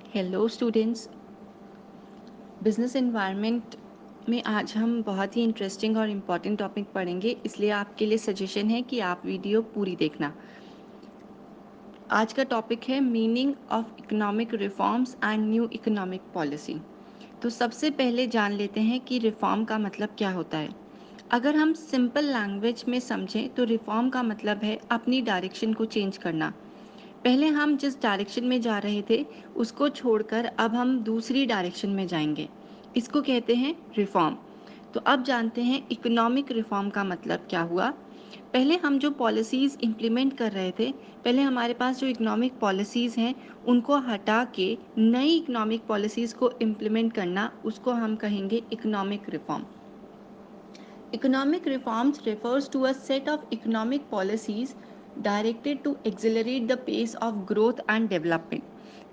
Hello students. Business environment में आज हम बहुत ही इंटरेस्टिंग और इम्पॉर्टेंट टॉपिक पढ़ेंगे, इसलिए आपके लिए सजेशन है कि आप वीडियो पूरी देखना। आज का टॉपिक है meaning of economic reforms and new economic policy. तो सबसे पहले जान लेते हैं कि रिफॉर्म का मतलब क्या होता है। अगर हम सिंपल लैंग्वेज में समझें तो रिफॉर्म का मतलब है अपनी डायरेक्शन को चेंज करना। पहले हम जिस डायरेक्शन में जा रहे थे उसको छोड़कर अब हम दूसरी डायरेक्शन में जाएंगे, इसको कहते हैं रिफॉर्म। तो अब जानते हैं इकोनॉमिक रिफॉर्म का मतलब क्या हुआ। पहले हम जो पॉलिसीज़ इम्प्लीमेंट कर रहे थे, पहले हमारे पास जो इकोनॉमिक पॉलिसीज़ हैं उनको हटा के नई इकोनॉमिक पॉलिसीज़ को इम्प्लीमेंट करना, उसको हम कहेंगे economic reform. Economic reforms refers to a set of economic policies directed to accelerate the pace of growth and development.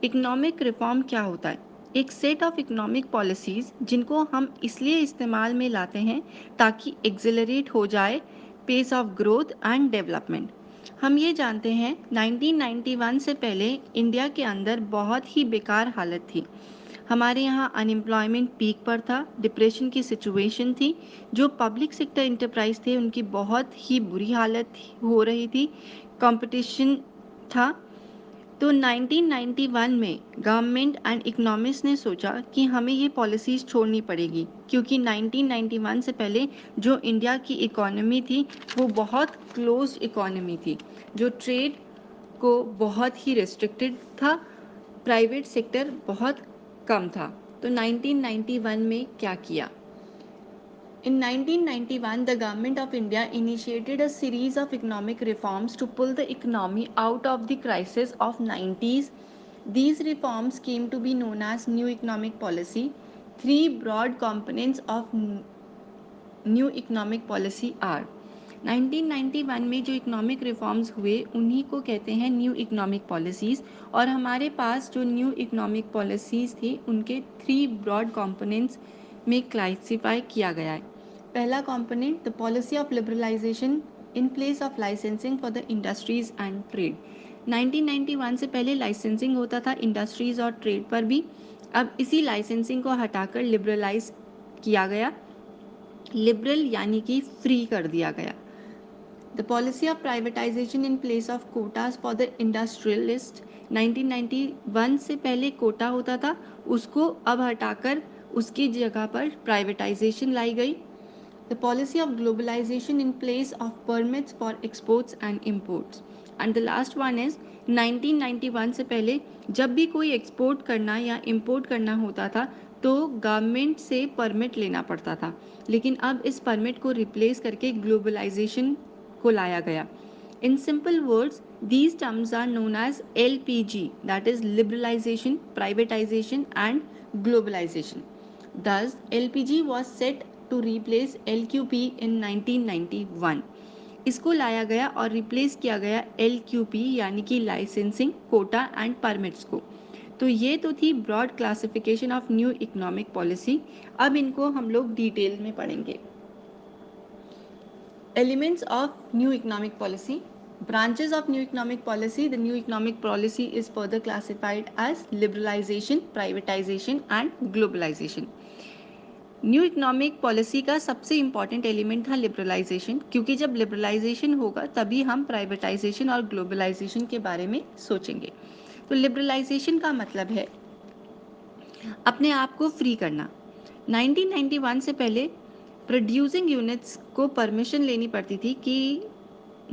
Economic reform क्या होता है? एक सेट ऑफ इकोनॉमिक पॉलिसीज़ जिनको हम इसलिए इस्तेमाल में लाते हैं ताकि एक्सेलरेट हो जाए pace of growth and development. हम ये जानते हैं 1991 से पहले इंडिया के अंदर बहुत ही बेकार हालत थी। हमारे यहाँ अनएम्प्लॉयमेंट पीक पर था, डिप्रेशन की सिचुएशन थी, जो पब्लिक सेक्टर इंटरप्राइज थे उनकी बहुत ही बुरी हालत हो रही थी, कंपटीशन था। तो 1991 में गवर्नमेंट एंड इकोनॉमिस्ट ने सोचा कि हमें ये पॉलिसीज़ छोड़नी पड़ेगी, क्योंकि 1991 से पहले जो इंडिया की इकोनॉमी थी वो बहुत क्लोज्ड इकोनॉमी थी, जो ट्रेड को बहुत ही रिस्ट्रिक्टेड था, प्राइवेट सेक्टर बहुत कम था। तो 1991 में क्या किया? In 1991, the government of India initiated a series of economic reforms to pull the economy out of the crisis of 90s. These reforms came to be known as New Economic Policy. Three broad components of new economic policy are. 1991 में जो economic reforms हुए उन्हीं को कहते हैं new economic policies. और हमारे पास जो न्यू इकोनॉमिक पॉलिसीज़ थी उनके थ्री ब्रॉड कंपोनेंट्स में क्लासिफाई किया गया है। पहला component, the policy of liberalisation in place of licensing for the industries and trade. 1991 से पहले लाइसेंसिंग होता था इंडस्ट्रीज और ट्रेड पर भी, अब इसी लाइसेंसिंग को हटाकर लिबरलाइज किया गया। लिबरल यानी कि फ्री कर दिया गया। The policy of privatisation in place of Kota's for the industrialist. 1991 से पहले कोटा होता था, उसको अब हटाकर उसकी जगह पर प्राइवेटाइजेशन लाई गई। The policy of globalisation in place of permits for exports and imports. And the last one is 1991 से पहले जब भी कोई एक्सपोर्ट करना या इम्पोर्ट करना होता था तो गवर्नमेंट से परमिट लेना पड़ता था, लेकिन अब इस परमिट को रिप्लेस करके ग्लोबलाइजेशन को लाया गया। In simple words, these terms are known as LPG, that is liberalization, privatization and globalization. Thus, LPG was set to replace LQP in 1991. इसको लाया गया और रिप्लेस किया गया LQP यानी कि लाइसेंसिंग, कोटा एंड परमिट्स को। तो ये तो थी broad classification of new economic policy. अब इनको हम लोग डिटेल में पढ़ेंगे। Elements of new economic policy. Branches of new economic policy. The new economic policy is further classified as liberalization, privatization and globalization. New economic policy का सबसे important element था liberalisation, क्योंकि जब लिबरलाइजेशन होगा तभी हम प्राइवेटाइजेशन और ग्लोबलाइजेशन के बारे में सोचेंगे। तो लिबरलाइजेशन का मतलब है अपने आप को फ्री करना। 1991 से पहले प्रोड्यूसिंग यूनिट्स को परमिशन लेनी पड़ती थी कि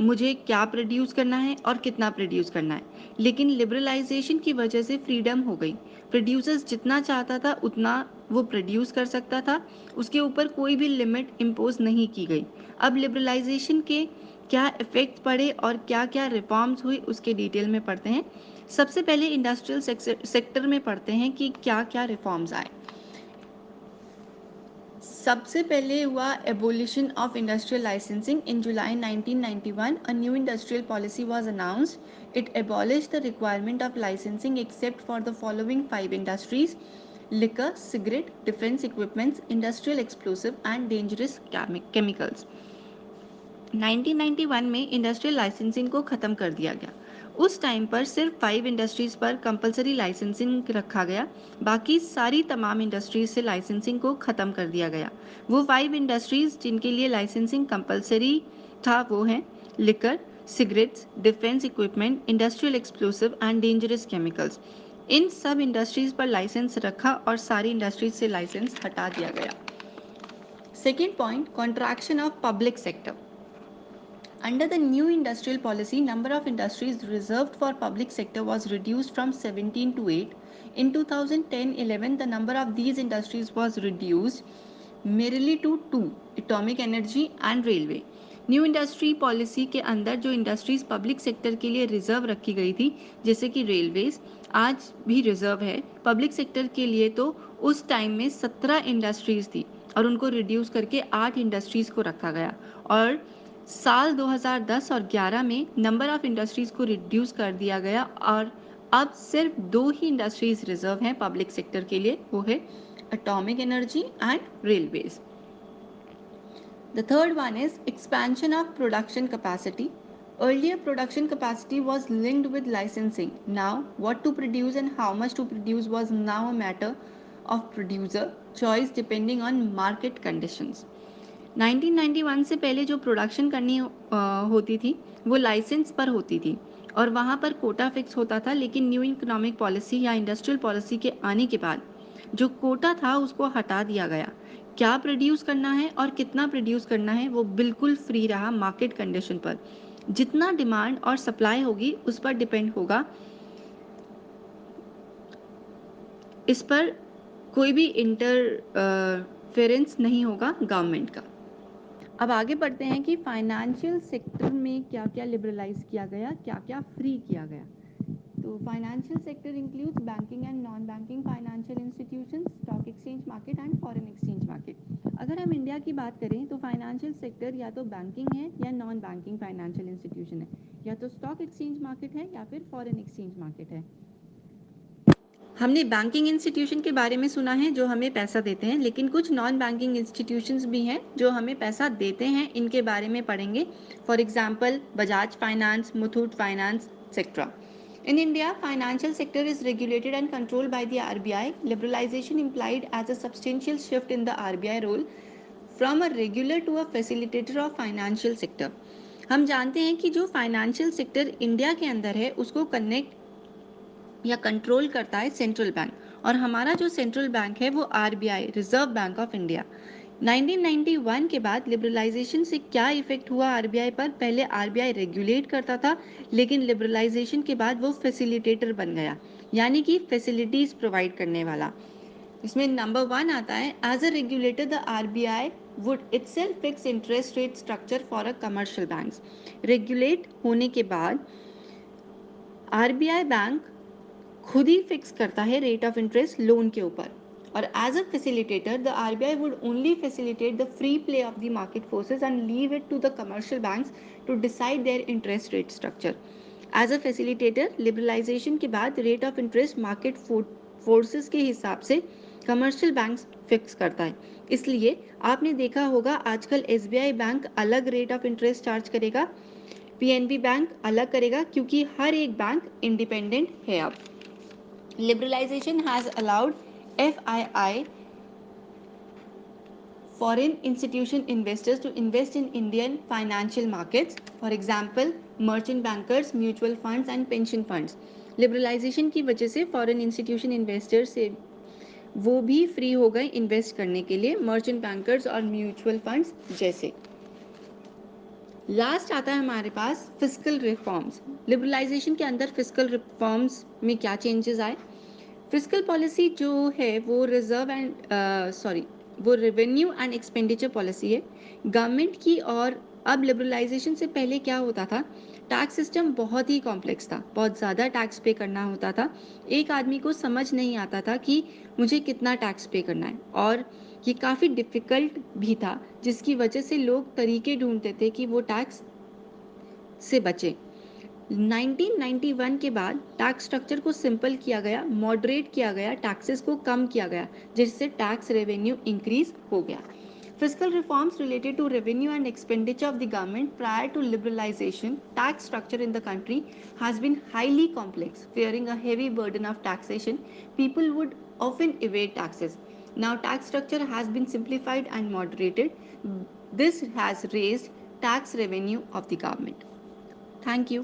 मुझे क्या प्रोड्यूस करना है और कितना प्रोड्यूस करना है, लेकिन लिबरलाइजेशन की वजह से फ्रीडम हो गई। प्रोड्यूसर्स जितना चाहता था उतना वो प्रोड्यूस कर सकता था, उसके ऊपर कोई भी लिमिट इम्पोज नहीं की गई। अब लिबरलाइजेशन के क्या इफ़ेक्ट पड़े और क्या क्या रिफॉर्म्स हुई उसके डिटेल में पढ़ते हैं। सबसे पहले इंडस्ट्रियल सेक्टर में पढ़ते हैं कि क्या क्या रिफॉर्म्स आए। सबसे पहले हुआ abolition of industrial licensing in July 1991। A new industrial policy was announced. It abolished the requirement of licensing except for the following 5 industries: liquor, cigarette, defence equipments, industrial explosive and dangerous chemicals. 1991 में industrial licensing को ख़त्म कर दिया गया। उस time पर सिर्फ 5 industries पर कंपलसरी लाइसेंसिंग रखा गया, बाकी सारी तमाम इंडस्ट्रीज़ से लाइसेंसिंग को ख़त्म कर दिया गया। वो 5 इंडस्ट्रीज़ जिनके लिए लाइसेंसिंग कंपलसरी था वो हैं liquor, cigarettes, defence equipment, industrial explosive and dangerous chemicals. इन सब इंडस्ट्रीज़ पर लाइसेंस रखा और सारी इंडस्ट्रीज से लाइसेंस हटा दिया गया। Second point, contraction of public sector. Under the new industrial policy, number of industries reserved for public sector was reduced from 17 to 8. In 2010-11, the number of these industries was reduced merely to 2, atomic energy and railway. New industry policy के अंदर जो industries public sector के लिए reserve रखी गई थी, जैसे कि रेलवेज आज भी रिजर्व है पब्लिक सेक्टर के लिए, तो उस टाइम में 17 इंडस्ट्रीज थी और उनको रिड्यूस करके 8 इंडस्ट्रीज को रखा गया। और साल 2010 और 11 में नंबर ऑफ इंडस्ट्रीज को रिड्यूस कर दिया गया और अब सिर्फ 2 ही इंडस्ट्रीज रिजर्व हैं पब्लिक सेक्टर के लिए, वो है atomic energy and railways. The third one is expansion of production capacity. Earlier production capacity was linked with licensing. Now what to produce and how much to produce was now a matter of producer choice depending on market conditions. 1991 से पहले जो production करनी होती थी वो licence पर होती थी और वहाँ पर कोटा फिक्स होता था, लेकिन न्यू इकोनॉमिक पॉलिसी या इंडस्ट्रियल पॉलिसी के आने के बाद जो कोटा था उसको हटा दिया गया। क्या प्रोड्यूस करना है और कितना प्रोड्यूस करना है वो बिल्कुल फ्री रहा मार्केट कंडीशन पर। जितना डिमांड और सप्लाई होगी उस पर डिपेंड होगा, इस पर कोई भी इंटरफेरेंस नहीं होगा गवर्नमेंट का। अब आगे बढ़ते हैं कि फाइनेंशियल सेक्टर में क्या क्या लिबरलाइज किया गया, क्या क्या फ्री किया गया। तो financial sector includes banking and non banking financial institutions, stock exchange market and foreign exchange market. अगर हम इंडिया की बात करें तो फाइनेंशियल सेक्टर या तो बैंकिंग है या नॉन बैंकिंग फाइनेंशियल इंस्टीट्यूशन है, या तो स्टॉक एक्सचेंज मार्केट है या फिर फॉरेन एक्सचेंज मार्केट है। हमने बैंकिंग इंस्टीट्यूशन के बारे में सुना है जो हमें पैसा देते हैं, लेकिन कुछ नॉन बैंकिंग इंस्टीट्यूशंस भी हैं जो हमें पैसा देते हैं, इनके बारे में पढ़ेंगे। For example Bajaj finance, Muthoot finance etcetera. In India, financial sector is regulated and controlled by the RBI. Liberalization implied as a substantial shift in the RBI role from a regular to a facilitator of financial sector. हम जानते हैं कि जो financial sector India के अंदर है उसको connect या कंट्रोल करता है सेंट्रल बैंक, और हमारा जो सेंट्रल बैंक है वो RBI, reserve bank of India. 1991 के बाद लिबरलाइजेशन से क्या इफेक्ट हुआ आरबीआई पर? पहले आरबीआई रेगुलेट करता था, लेकिन लिबरलाइजेशन के बाद वो फैसिलिटेटर बन गया, यानी कि फैसिलिटीज प्रोवाइड करने वाला। इसमें नंबर 1 आता है, as a regulator the RBI would itself fix interest rate structure for a commercial banks. Regulate होने के बाद आरबीआई बैंक खुद ही फिक्स करता है रेट ऑफ इंटरेस्ट लोन के ऊपर, और as a facilitator the RBI would only facilitate the free play of the market forces and leave it to the commercial banks to decide their interest rate structure. As a facilitator liberalisation के बाद rate of interest market forces के हिसाब से commercial banks fix करता है। इसलिए आपने देखा होगा आजकल एसबीआई बैंक अलग रेट ऑफ इंटरेस्ट चार्ज करेगा, पीएनबी बैंक अलग करेगा, क्योंकि हर एक बैंक इंडिपेंडेंट है अब। Liberalization has allowed FII, foreign institution investors, to invest in Indian financial markets. For example, merchant bankers, mutual funds and pension funds. Liberalization की वजह से foreign institution investors से वो भी फ्री हो गए इन्वेस्ट करने के लिए, मर्चेंट बैंकर्स और म्यूचुअल फंड्स जैसे। लास्ट आता है हमारे पास फिस्कल रिफॉर्म्स। लिबरलाइजेशन के अंदर फिस्कल रिफॉर्म्स में क्या चेंजेस आए? फिस्कल पॉलिसी जो है वो वो रेवेन्यू एंड एक्सपेंडिचर पॉलिसी है गवर्नमेंट की। और अब लिबरलाइजेशन से पहले क्या होता था, टैक्स सिस्टम बहुत ही कॉम्प्लेक्स था, बहुत ज़्यादा टैक्स पे करना होता था, एक आदमी को समझ नहीं आता था कि मुझे कितना टैक्स पे करना है, और ये काफ़ी डिफ़िकल्ट भी था, जिसकी वजह से लोग तरीके ढूंढते थे कि वो टैक्स से बचे। 1991 के बाद टैक्स स्ट्रक्चर को सिंपल किया गया, मॉडरेट किया गया, टैक्सेस को कम किया गया, जिससे टैक्स रेवेन्यू इंक्रीज हो गया। Fiscal reforms related to revenue and expenditure of the government prior to liberalization, tax structure in the country has been highly complex, fearing a heavy burden of taxation. People would often evade taxes. Now, tax structure has been simplified and moderated. This has raised tax revenue of the government. Thank you.